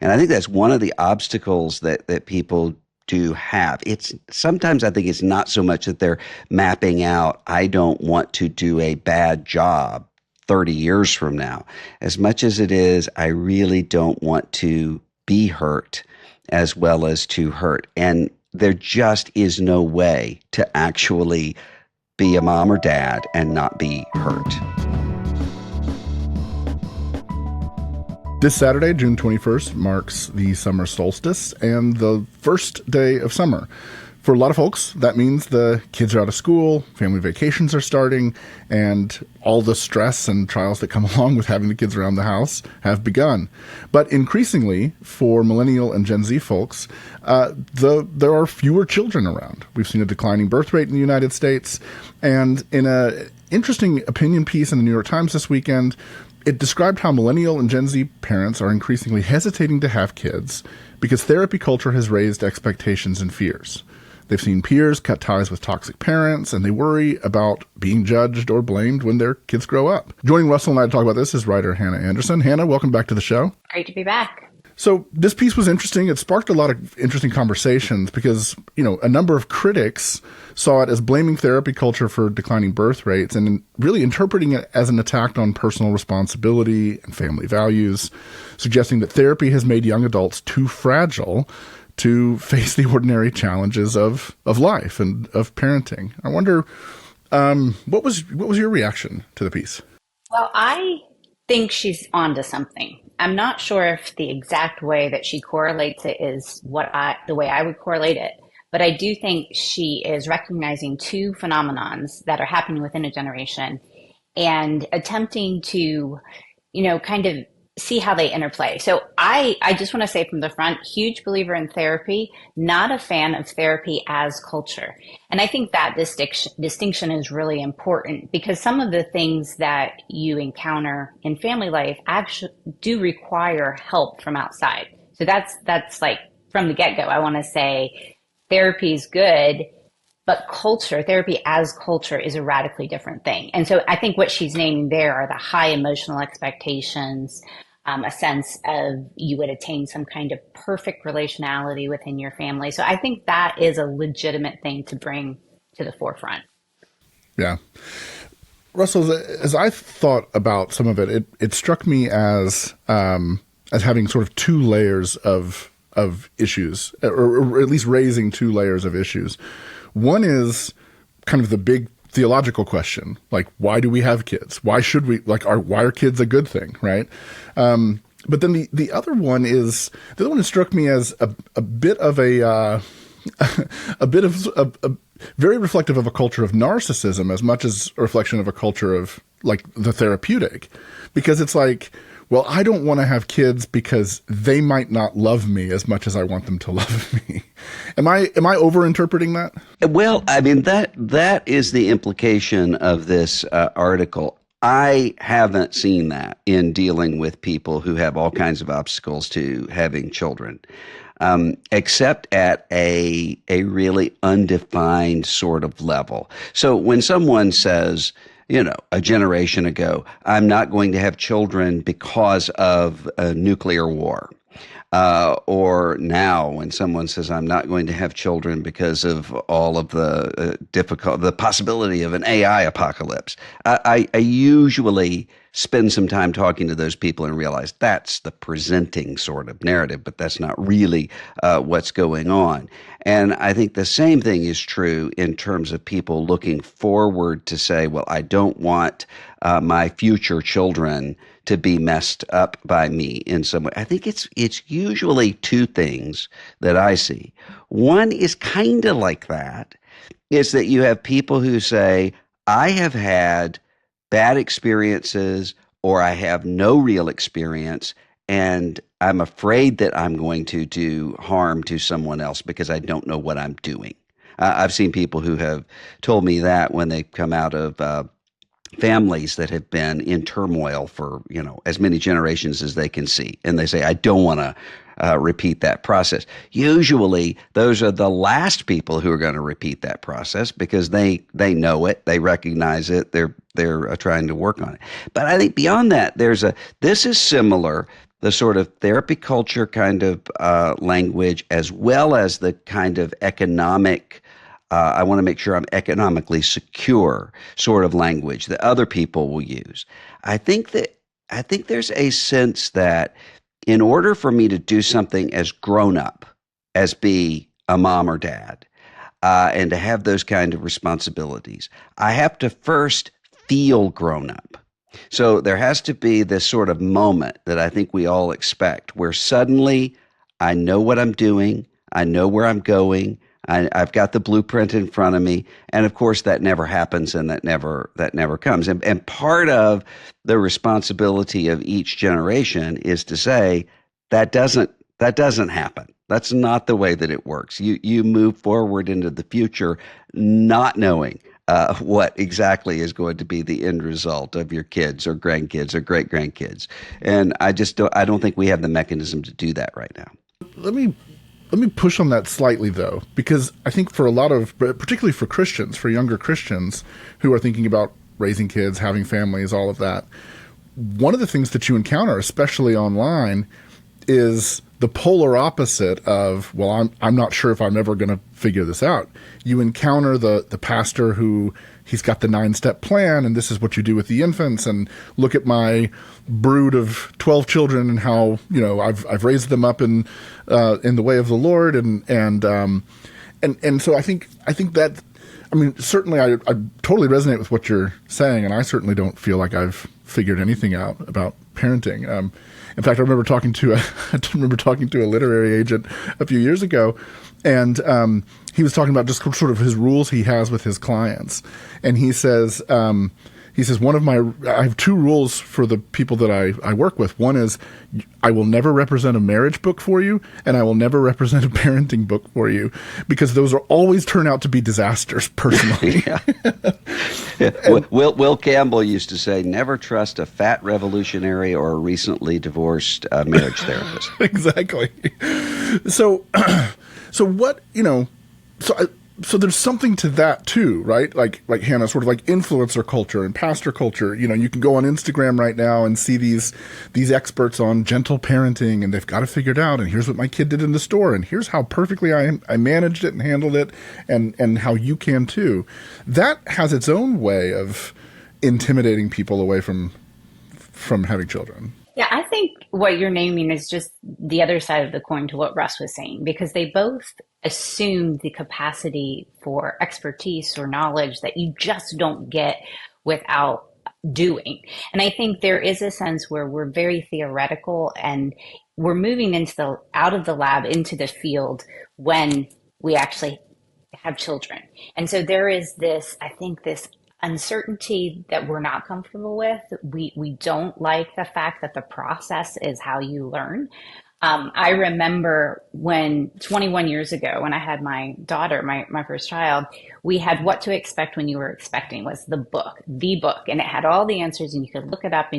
And I think that's one of the obstacles that people do have. It's sometimes I think it's not so much that they're mapping out, I don't want to do a bad job 30 years from now, as much as it is, I really don't want to be hurt as well as to hurt. And there just is no way to actually be a mom or dad and not be hurt. This Saturday, June 21st, marks the summer solstice and the first day of summer. For a lot of folks, that means the kids are out of school, family vacations are starting, and all the stress and trials that come along with having the kids around the house have begun. But increasingly, for millennial and Gen Z folks, there are fewer children around. We've seen a declining birth rate in the United States, and in an interesting opinion piece in the New York Times this weekend, it described how millennial and Gen Z parents are increasingly hesitating to have kids because therapy culture has raised expectations and fears. They've seen peers cut ties with toxic parents, and they worry about being judged or blamed when their kids grow up. Joining Russell and I to talk about this is writer Hannah Anderson. Hannah, welcome back to the show. Great to be back. So this piece was interesting. It sparked a lot of interesting conversations because, a number of critics saw it as blaming therapy culture for declining birth rates and really interpreting it as an attack on personal responsibility and family values, suggesting that therapy has made young adults too fragile to face the ordinary challenges of life and of parenting. I wonder, what was your reaction to the piece? Well, I think she's onto something. I'm not sure if the exact way that she correlates it is the way I would correlate it, but I do think she is recognizing two phenomenons that are happening within a generation and attempting to, kind of see how they interplay. So I just want to say from the front, huge believer in therapy, not a fan of therapy as culture. And I think that distinction is really important because some of the things that you encounter in family life actually do require help from outside. So that's like from the get-go, I want to say therapy is good, but therapy as culture is a radically different thing. And so I think what she's naming there are the high emotional expectations, a sense of you would attain some kind of perfect relationality within your family. So I think that is a legitimate thing to bring to the forefront. Yeah. Russell, as I thought about some of it struck me as having sort of two layers of issues, or at least raising two layers of issues. One is kind of the big theological question, like, why do we have kids? Why should we, why are kids a good thing, right? But then the other one that struck me as a bit of a very reflective of a culture of narcissism as much as a reflection of a culture of like the therapeutic, because it's like, well, I don't want to have kids because they might not love me as much as I want them to love me. Am I overinterpreting that? Well, I mean, that is the implication of this article. I haven't seen that in dealing with people who have all kinds of obstacles to having children, except at a really undefined sort of level. So when someone says, a generation ago, I'm not going to have children because of a nuclear war. Or now when someone says, I'm not going to have children because of all of the possibility of an AI apocalypse. I usually spend some time talking to those people and realize that's the presenting sort of narrative, but that's not really what's going on. And I think the same thing is true in terms of people looking forward to say, well, I don't want my future children to be messed up by me in some way. I think it's usually two things that I see. One is kind of like that, is that you have people who say, I have had bad experiences or I have no real experience and I'm afraid that I'm going to do harm to someone else because I don't know what I'm doing. I've seen people who have told me that when they come out of families that have been in turmoil for, as many generations as they can see. And they say, I don't want to repeat that process. Usually those are the last people who are going to repeat that process because they know it, they recognize it, they're trying to work on it. But I think beyond that, this is similar the sort of therapy culture kind of language, as well as the kind of economic, I want to make sure I'm economically secure sort of language that other people will use. I think there's a sense that in order for me to do something as grown up as be a mom or dad, and to have those kind of responsibilities, I have to first feel grown up. So there has to be this sort of moment that I think we all expect where suddenly I know what I'm doing, I know where I'm going, I've got the blueprint in front of me, and of course that never happens, and that never comes. And part of the responsibility of each generation is to say that doesn't happen. That's not the way that it works. You move forward into the future not knowing what exactly is going to be the end result of your kids or grandkids or great grandkids, and I don't think we have the mechanism to do that right now. Let me push on that slightly, though, because I think for a lot of, particularly for Christians, for younger Christians who are thinking about raising kids, having families, all of that, one of the things that you encounter, especially online, is the polar opposite of, well, I'm not sure if I'm ever going to figure this out. You encounter the pastor who he's got the 9-step plan, and this is what you do with the infants, and look at my brood of 12 children and how, I've raised them up in the way of the Lord, and so I think that, I mean, certainly I totally resonate with what you're saying, and I certainly don't feel like I've figured anything out about parenting. In fact, I remember talking to a literary agent a few years ago, and he was talking about just sort of his rules he has with his clients, and he says I have 2 rules for the people that I work with. One is I will never represent a marriage book for you, and I will never represent a parenting book for you, because those are always turn out to be disasters personally. Will Campbell used to say, never trust a fat revolutionary or a recently divorced marriage therapist. Exactly. So what, so there's something to that too, right? Like Hannah, sort of like influencer culture and pastor culture. You can go on Instagram right now and see these experts on gentle parenting, and they've got it figured out. And here's what my kid did in the store, and here's how perfectly I managed it and handled it, and how you can too. That has its own way of intimidating people away from having children. Yeah, I think what you're naming is just the other side of the coin to what Russ was saying, because they both assume the capacity for expertise or knowledge that you just don't get without doing. And I think there is a sense where we're very theoretical, and we're moving out of the lab into the field when we actually have children. And so there is this uncertainty that we're not comfortable with. We don't like the fact that the process is how you learn. I remember when 21 years ago, when I had my daughter, my first child, we had What to Expect When You Were Expecting was the book, and it had all the answers, and you could look it up.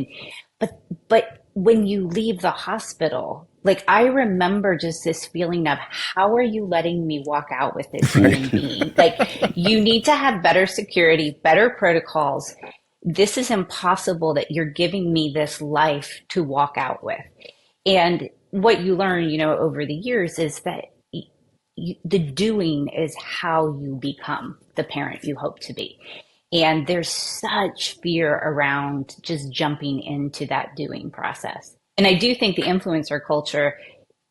But when you leave the hospital, like, I remember just this feeling of, how are you letting me walk out with this human being? Like, you need to have better security, better protocols. This is impossible that you're giving me this life to walk out with. And what you learn, over the years is that the doing is how you become the parent you hope to be. And there's such fear around just jumping into that doing process. And I do think the influencer culture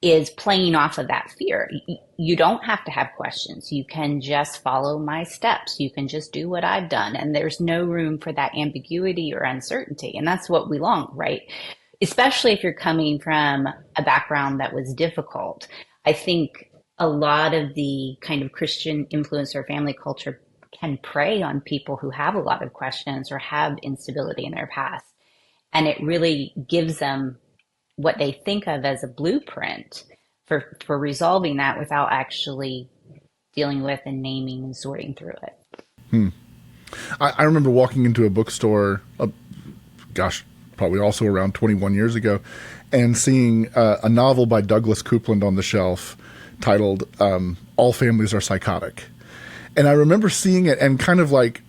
is playing off of that fear. You don't have to have questions. You can just follow my steps. You can just do what I've done. And there's no room for that ambiguity or uncertainty. And that's what we long, right? Especially if you're coming from a background that was difficult. I think a lot of the kind of Christian influencer family culture can prey on people who have a lot of questions or have instability in their past. And it really gives them what they think of as a blueprint for resolving that without actually dealing with and naming and sorting through it. I remember walking into a bookstore, probably also around 21 years ago, and seeing a novel by Douglas Coupland on the shelf titled All Families Are Psychotic. And I remember seeing it and kind of like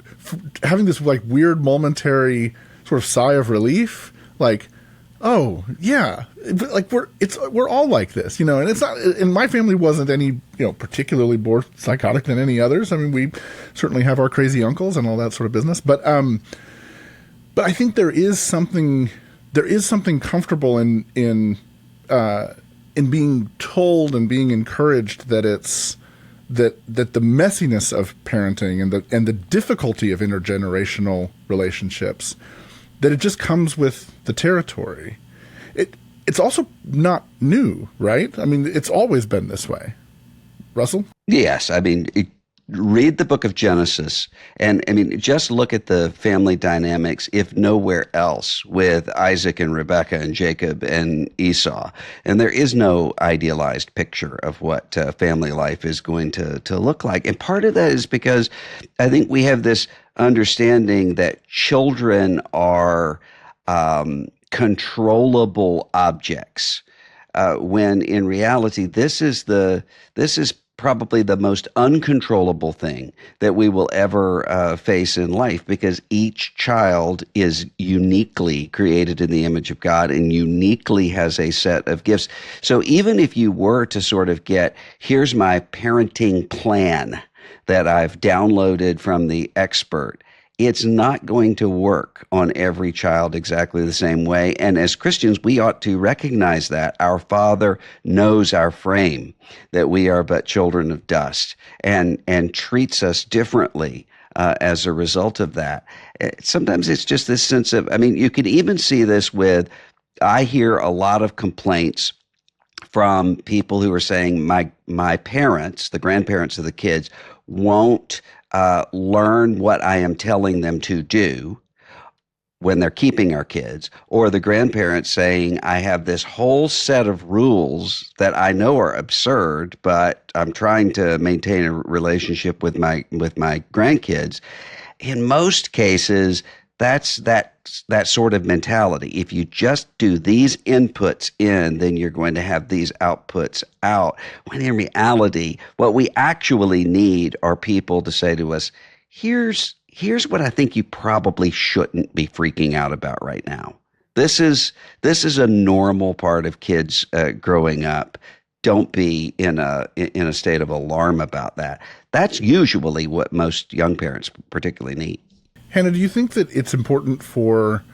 having this like weird momentary sort of sigh of relief, like, Oh yeah, like we're all like this, and it's not. And my family wasn't any, particularly more psychotic than any others. I mean, we certainly have our crazy uncles and all that sort of business, but I think there is something comfortable in being told and being encouraged that that the messiness of parenting and the difficulty of intergenerational relationships, that it just comes with the territory. It's also not new, right? I mean, it's always been this way. Russell? Yes, I mean, read the book of Genesis, and I mean, just look at the family dynamics, if nowhere else, with Isaac and Rebekah and Jacob and Esau. And there is no idealized picture of what family life is going to look like. And part of that is because I think we have this understanding that children are controllable objects, when in reality, this is probably the most uncontrollable thing that we will ever face in life, because each child is uniquely created in the image of God and uniquely has a set of gifts. So even if you were to sort of get, here's my parenting plan that I've downloaded from the expert, it's not going to work on every child exactly the same way. And as Christians, we ought to recognize that our Father knows our frame, that we are but children of dust, and treats us differently as a result of that. Sometimes it's just this sense of, I mean, you could even see this with, I hear a lot of complaints from people who are saying my parents, the grandparents of the kids, won't learn what I am telling them to do when they're keeping our kids, or the grandparents saying, I have this whole set of rules that I know are absurd, but I'm trying to maintain a relationship with my grandkids. In most cases, that's that sort of mentality. If you just do these inputs in, then you're going to have these outputs out. When in reality, what we actually need are people to say to us, here's what I think you probably shouldn't be freaking out about right now. This is a normal part of kids growing up. Don't be in a state of alarm about that. That's usually what most young parents particularly need. Hannah, do you think that it's important for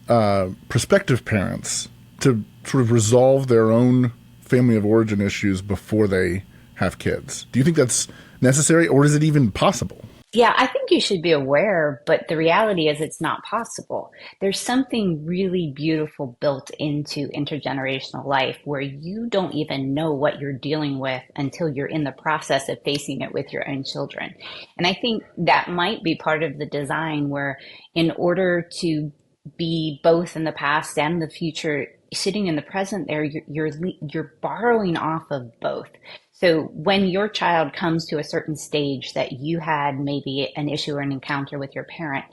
prospective parents to sort of resolve their own family of origin issues before they have kids? Do you think that's necessary, or is it even possible? Yeah, I think you should be aware, but the reality is it's not possible. There's something really beautiful built into intergenerational life where you don't even know what you're dealing with until you're in the process of facing it with your own children. And I think that might be part of the design, where in order to be both in the past and the future, sitting in the present there, you're borrowing off of both. So when your child comes to a certain stage that you had maybe an issue or an encounter with your parent,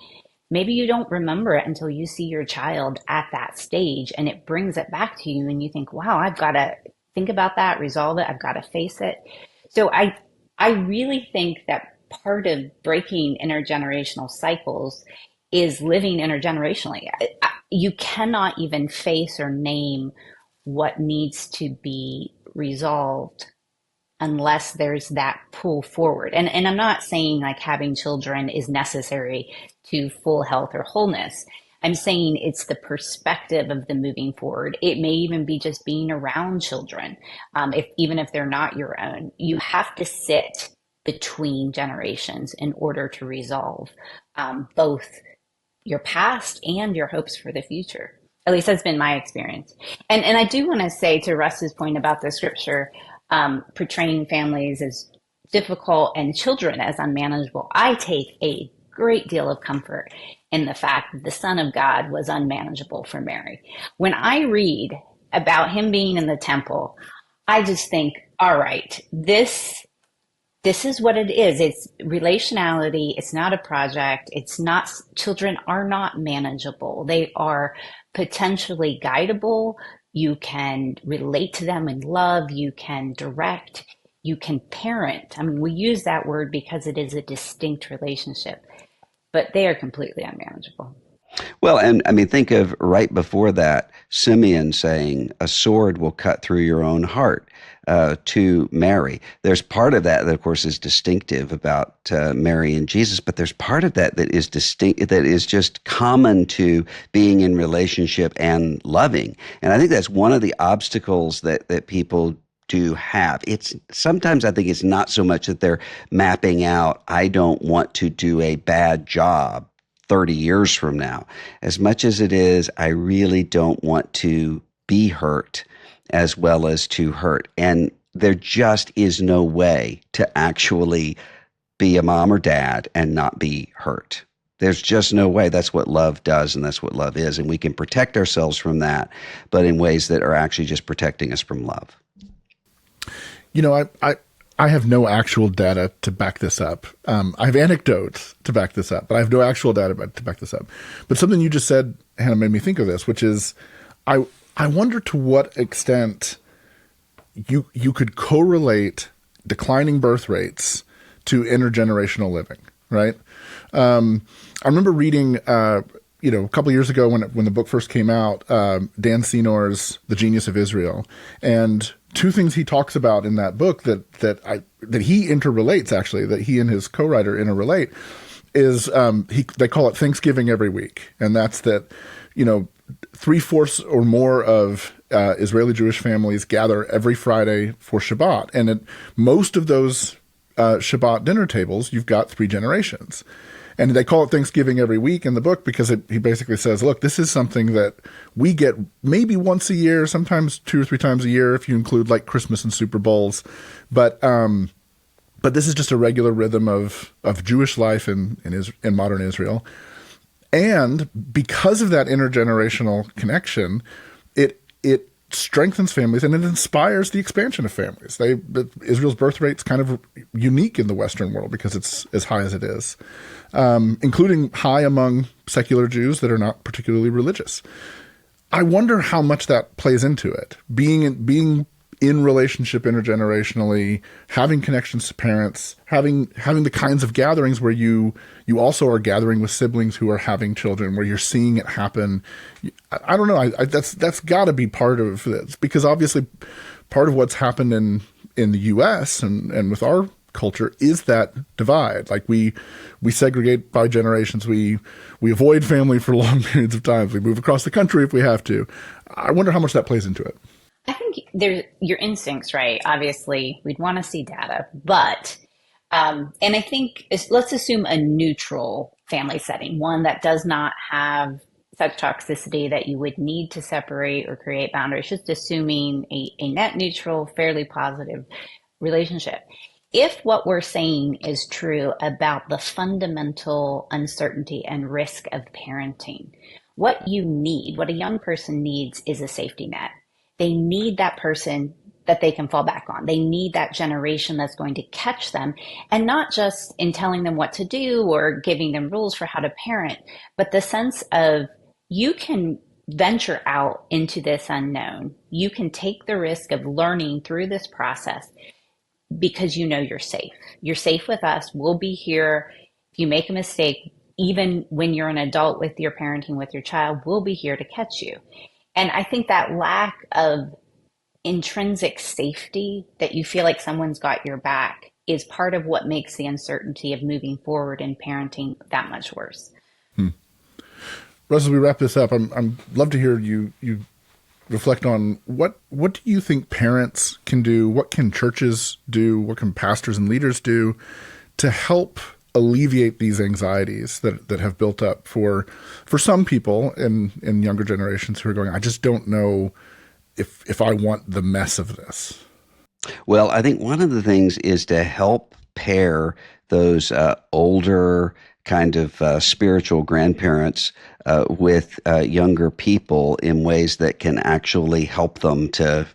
maybe you don't remember it until you see your child at that stage, and it brings it back to you, and you think, wow, I've got to think about that, resolve it, I've got to face it. So I really think that part of breaking intergenerational cycles is living intergenerationally. You cannot even face or name what needs to be resolved unless there's that pull forward. And I'm not saying like having children is necessary to full health or wholeness. I'm saying it's the perspective of the moving forward. It may even be just being around children, even if they're not your own. You have to sit between generations in order to resolve both your past and your hopes for the future. At least that's been my experience. And I do want to say, to Russ's point about the scripture, portraying families as difficult and children as unmanageable, I take a great deal of comfort in the fact that the Son of God was unmanageable for Mary. When I read about him being in the temple, I just think, all right, this is what it is. It's relationality. It's not a project. It's not, children are not manageable. They are potentially guidable. You can relate to them in love. You can direct. You can parent. I mean, we use that word because it is a distinct relationship, but they are completely unmanageable. Well, and I mean, think of right before that, Simeon saying, "A sword will cut through your own heart." To Mary, there's part of that that, of course, is distinctive about Mary and Jesus, but there's part of that that is distinct, that is just common to being in relationship and loving. And I think that's one of the obstacles that people do have. It's sometimes I think it's not so much that they're mapping out, I don't want to do a bad job 30 years from now, as much as it is, I really don't want to be hurt as well as to hurt. And there just is no way to actually be a mom or dad and not be hurt. There's just no way. That's what love does, and that's what love is. And we can protect ourselves from that, but in ways that are actually just protecting us from love. You know, I have no actual data to back this up. I have anecdotes to back this up, but I have no actual data to back this up. But something you just said, Hannah, made me think of this, which is I wonder to what extent you could correlate declining birth rates to intergenerational living, right? I remember reading, a couple of years ago when the book first came out, Dan Senor's The Genius of Israel, and two things he talks about in that book that he interrelates, actually, that he and his co-writer interrelate, is they call it Thanksgiving every week, and that's that 3/4 or more of Israeli Jewish families gather every Friday for Shabbat, and at most of those Shabbat dinner tables, you've got 3 generations. And they call it Thanksgiving every week in the book because he basically says, look, this is something that we get maybe once a year, sometimes 2 or 3 times a year if you include like Christmas and Super Bowls. But this is just a regular rhythm of Jewish life in modern Israel. And because of that intergenerational connection, it strengthens families and it inspires the expansion of families. Israel's birth rate's kind of unique in the Western world because it's as high as it is, including high among secular Jews that are not particularly religious. I wonder how much that plays into it. Being in relationship intergenerationally, having connections to parents, having the kinds of gatherings where you also are gathering with siblings who are having children, where you're seeing it happen. I don't know. That's got to be part of this, because obviously part of what's happened in the U.S. and with our culture is that divide. Like we segregate by generations. We avoid family for long periods of time. We move across the country if we have to. I wonder how much that plays into it. I think your instincts, right? Obviously, we'd want to see data, but, and I think let's assume a neutral family setting, one that does not have such toxicity that you would need to separate or create boundaries, just assuming a net neutral, fairly positive relationship. If what we're saying is true about the fundamental uncertainty and risk of parenting, what a young person needs is a safety net. They need that person that they can fall back on. They need that generation that's going to catch them, and not just in telling them what to do or giving them rules for how to parent, but the sense of you can venture out into this unknown. You can take the risk of learning through this process because you know you're safe. You're safe with us. We'll be here. If you make a mistake, even when you're an adult with your parenting with your child, we'll be here to catch you. And I think that lack of intrinsic safety, that you feel like someone's got your back, is part of what makes the uncertainty of moving forward in parenting that much worse. Russ, as we wrap this up, I'm love to hear you reflect on what do you think parents can do? What can churches do? What can pastors and leaders do to help alleviate these anxieties that have built up for some people in younger generations who are going, I just don't know if I want the mess of this? Well, I think one of the things is to help pair those older kind of spiritual grandparents with younger people in ways that can actually help them to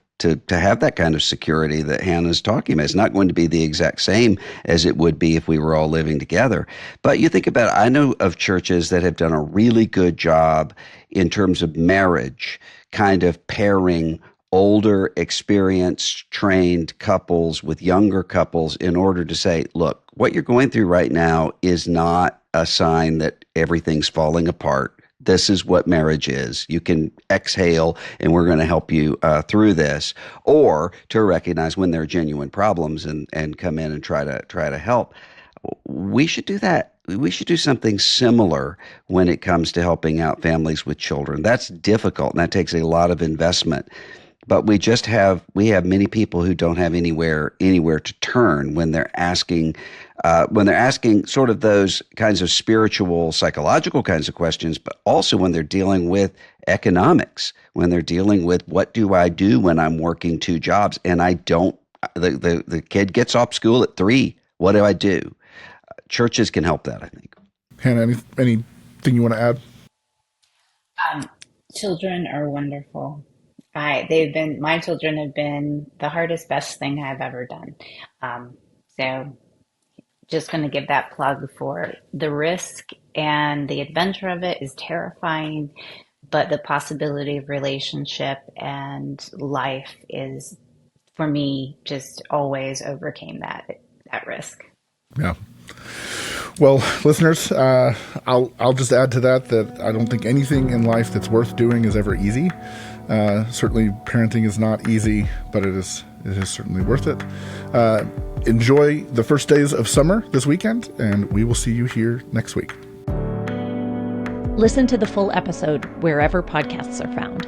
have that kind of security that Hannah's talking about. It's not going to be the exact same as it would be if we were all living together. But you think about it, I know of churches that have done a really good job in terms of marriage, kind of pairing older, experienced, trained couples with younger couples in order to say, look, what you're going through right now is not a sign that everything's falling apart. this is what marriage is. You can exhale, and we're going to help you through this, or to recognize when there are genuine problems and come in and try to help. We should do that. We should do something similar when it comes to helping out families with children. That's difficult, and that takes a lot of investment. But we have many people who don't have anywhere to turn when they're asking sort of those kinds of spiritual, psychological kinds of questions, but also when they're dealing with economics, when they're dealing with what do I do when I'm working 2 jobs and I don't, the kid gets off school at 3. What do I do? Churches can help that, I think. Hannah, anything you want to add? Children are wonderful. My children have been the hardest, best thing I've ever done. So just going to give that plug for the risk, and the adventure of it is terrifying, but the possibility of relationship and life is, for me, just always overcame that risk. Yeah. Well, listeners, I'll just add to that I don't think anything in life that's worth doing is ever easy. Certainly parenting is not easy, but it is certainly worth it. Enjoy the first days of summer this weekend, and we will see you here next week. Listen to the full episode wherever podcasts are found.